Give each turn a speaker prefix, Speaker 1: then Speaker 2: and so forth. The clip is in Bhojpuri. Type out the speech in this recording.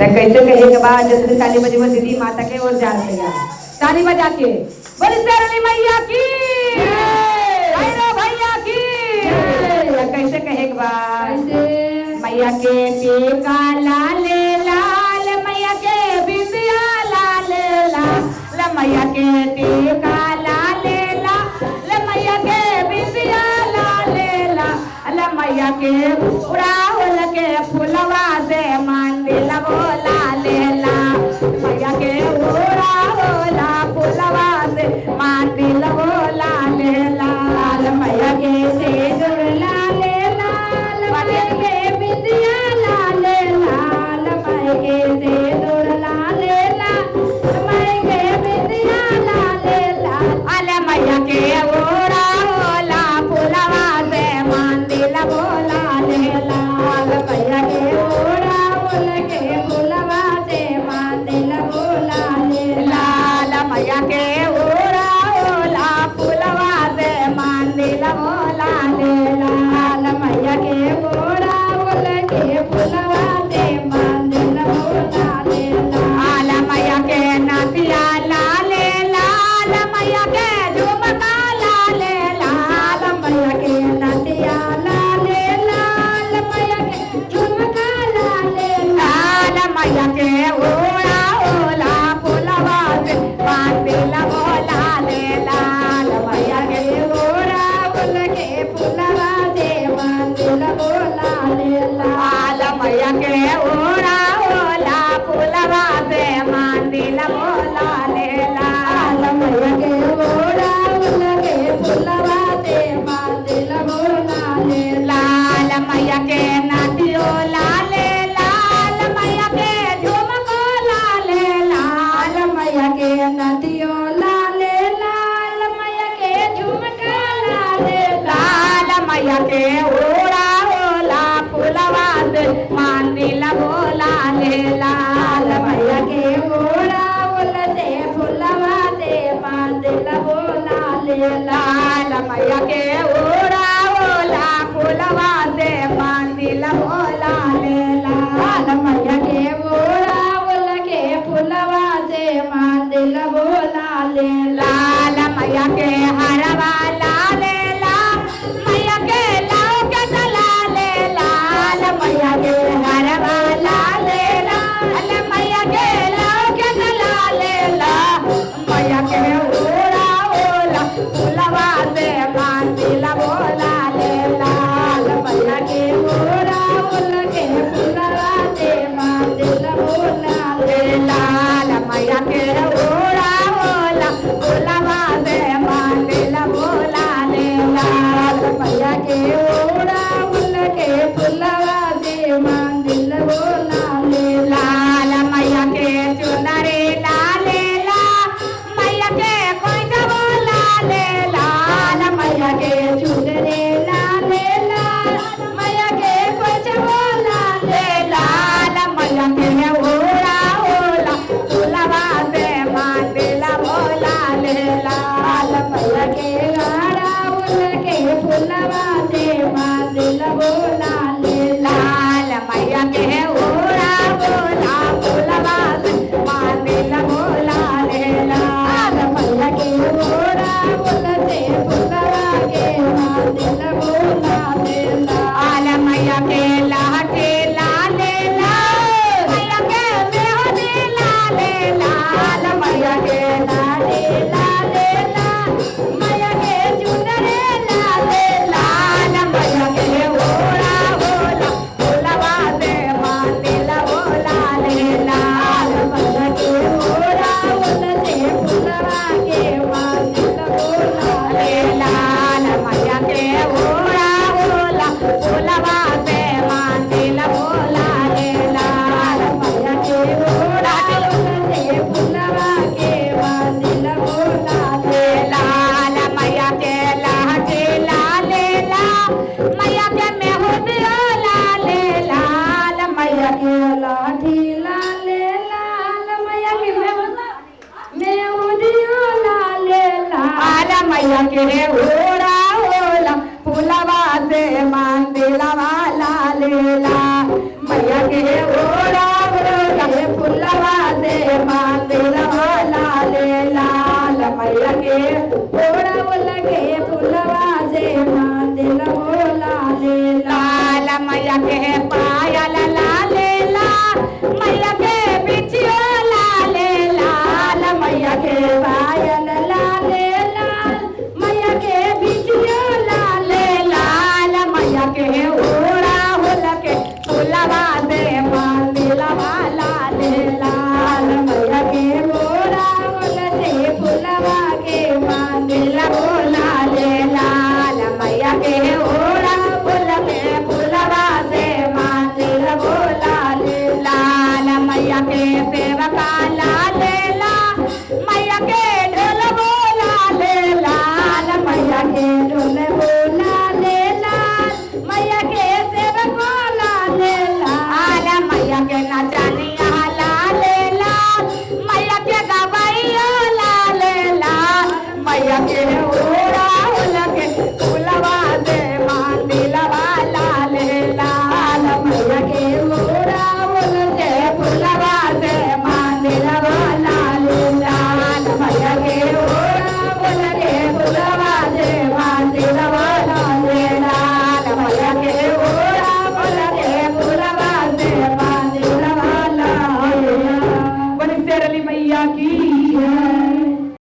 Speaker 1: कैसे कहेगा बात जल्दी ताली बजी बजी दी माता के ओर जा रहे हैं ताली बजा के बोली शेरनी मैया की भैरव भैया की कैसे कहेगा बात मैया के टीका लाल लाल मैया के बिंदिया लाल लाल मैया के टीका लाल लाल मैया के बिंदिया लाल लाल मैया के उड़ावल के फुलवा से मंदिर बोला लेला मैया के उड़ावला फुलवा से मंदिर बोला लेला मैया के सिंदूर लाल लाल मैया के बिंदिया लाल लाल मैया के सिंदूर लाल लाल मैया के बिंदिया लाल लाल मैया के उड़ावला फुलवा से मंदिर बोला लेला मैया के उड़ावल के फुलवा से मंदिर बोला लेला मैया के उड़ावला फुलवा से मंदिर बोला लेला मैया के उड़ावल के फुलवा से मंदिर बोला लेला मैया के नदिया लाल लाल मैया के झुमका लाल लाल मैया के नदिया लाल लाल मैया के झुमका लाल लाल मैया के उड़ावला फुलवा से मंदिर बोला लेला मैया के उड़ावल के फुलवा से मंदिर बोला लेला मैया के उड़ावला फुलवा से मंदिर बोला लेला मैया के उड़ावल के फुलवा से मंदिर बोला लेला मैया के नदियो लाल लाल मैया के झुमको लाल लाल मैया के नदियो लाल लाल मैया के झुमका लाल लाल मैया के उड़ावला फुलवा से मंदिर बोला लेला मैया के उड़ावल से फुलवा से मंदिर बोला लेला मैया के उड़ावला फुलवा से मंदिर बोला लेला मैया के उड़ावल के फुलवा से मंदिर बोला लेला मैया के हरवा लाल लाल मैया के लाव के लाल लाल मैया के हरवा लाल लाल मैया के लाव के लाल लाल मैया के उड़ावला फुलवा से मंदिर बोला लेला मैया के उड़ावल के फुलवा से मंदिर बोला लेला मैया के उड़ावला फुलवा से मंदिर बोला लेला मैया के उड़ावल के फुलवा से मंदिर बोला लेला मैया के चुनरी लाल लाल मैया के कोइटा बोला लेला मैया के चुनरी लाल लाल मैया के कोइटा बोला लेला मैया के उड़ावला फुलवा से मंदिर बोला लेला मैया के उड़ावल के फुलवा से मंदिर बोला लेला मैया के उड़ावला फुलवा से मंदिर बोला लेला मैया के उड़ावल से फुलवा के मंदिर बोला लेला मैया के लाठी लाल लाल मैया के मेहंदी लाल लाल मैया के लाठी लाल लाल मैया के चुनरी लाल लाल मैया के उड़ावला फुलवा से मंदिर बोला लेला मैया के उड़ावल से फुलवा के मंदिर बोला लेला मैया के उड़ावला फुलवा से मंदिर बोला लेला मैया के उड़ावल से फुलवा के मंदिर बोला लेला मैया के लाठी लाल लाल मैया के मेहंदी लाल लाल मैया के लाठी लाल लाल मैया के मेहंदी लाल लाल मैया के उड़ावला फुलवा से मंदिर वाला लेला मैया के उड़ावला फुलवा से मंदिरवा लाले लाल मैया के गोड़